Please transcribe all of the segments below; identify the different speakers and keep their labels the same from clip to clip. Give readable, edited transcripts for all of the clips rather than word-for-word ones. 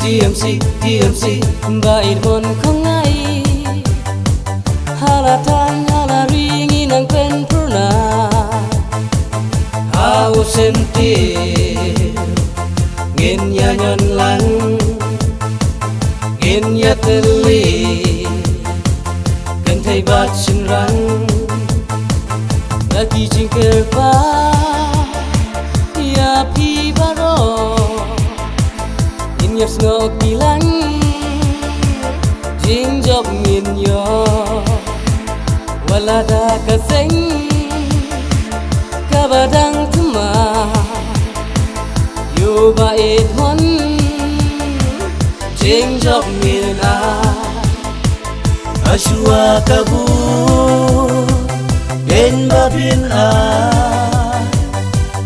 Speaker 1: DMC Bait mon không ngay Halatan halaringin ang pen purna Hawo sentir Ngin ya nyon lang Ngin ya teli Kan thay bat sin rang Lagi jingker pa Ya pi baro Nyas ngok bilang Jing job min yo Walada kaseng Kabadang tuma Yo bait hon Jing job min
Speaker 2: Ashwa kabu Den babin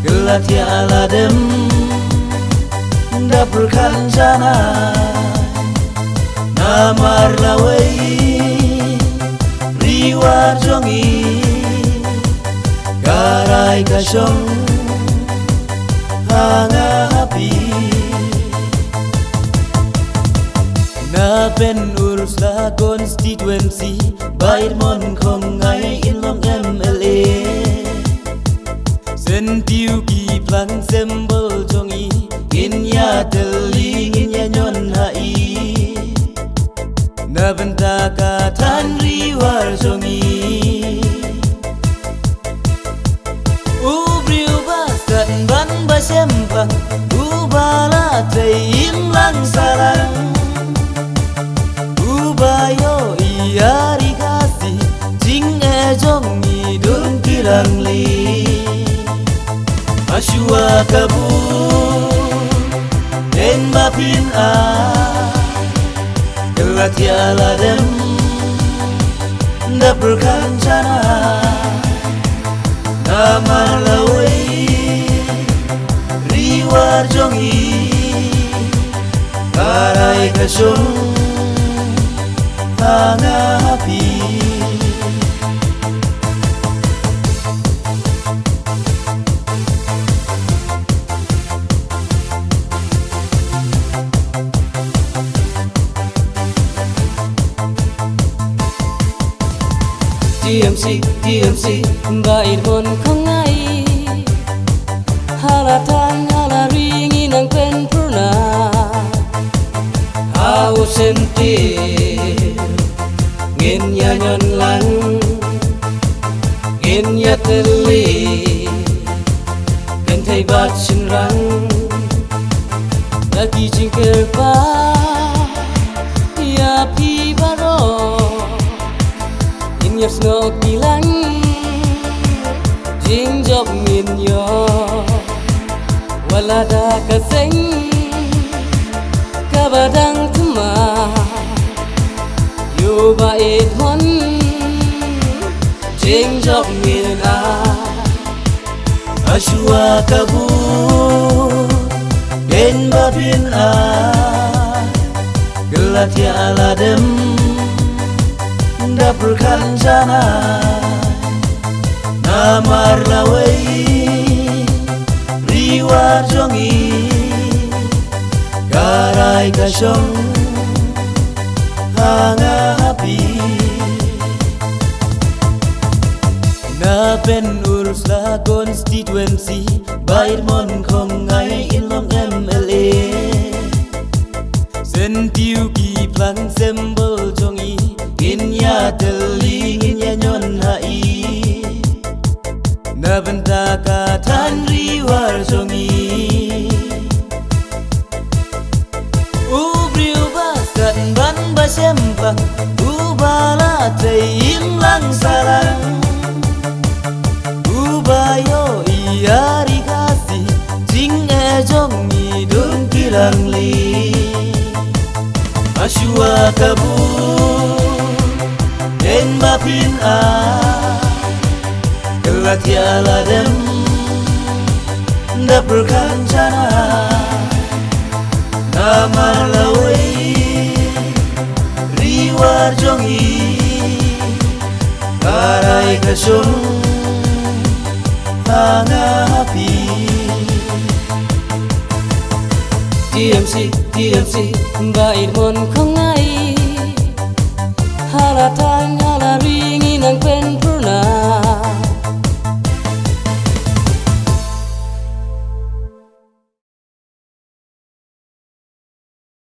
Speaker 2: Gelat ya aladem Dapur kanjana Namar lawai Riwa jongi Garai kasyong Hanga api Na pen urus la konstituensi Bait mon kong ngai inlong MLA Sentiu ki plang sembol jongi In ya teling in ya nyon hai Na benta katan riwar jongi Ubriu basan ban basempang Ubala teim lang sarang Ubayo iari kasih Jing jongi dun kirang li Ashwa kabu Den bapin Gelat ya ladem Dapur kancana Namar lawai Riwar jongi Karai kasyong Hanga api
Speaker 1: DMC Bait mon không ngay Halatan halaringin ang pen purna Hawo sentir Ngin ya nyon lang Ngin ya teli Kan thay bat sin rang Lagi jingker pa Ya pi baro Nyas ngok bilang Jing job min yo Walada kaseng Kabadang tuma Yo bait hon Jing job min
Speaker 2: Ashwa kabu Den babin Gelat ya aladem Dapur kanjana Namar lawai Riwa jongi Garai kasyong Hanga api Na pen urus la konstituensi Bait mon kong ngai inlong MLA Sentiu ki plang sembol jongi In ya teling in ya nyon hai Na benta katan riwar jongi Ubriu basan ban basempang Ubala teim lang sarang Ubayo iari kasih Jing jongi dun kirang li Ashwa kabu Den bapin Gelat ya ladem Dapur kancana Namar lawai Riwar jongi Karai kasyong Hanga api TMC
Speaker 1: Bait mon không ai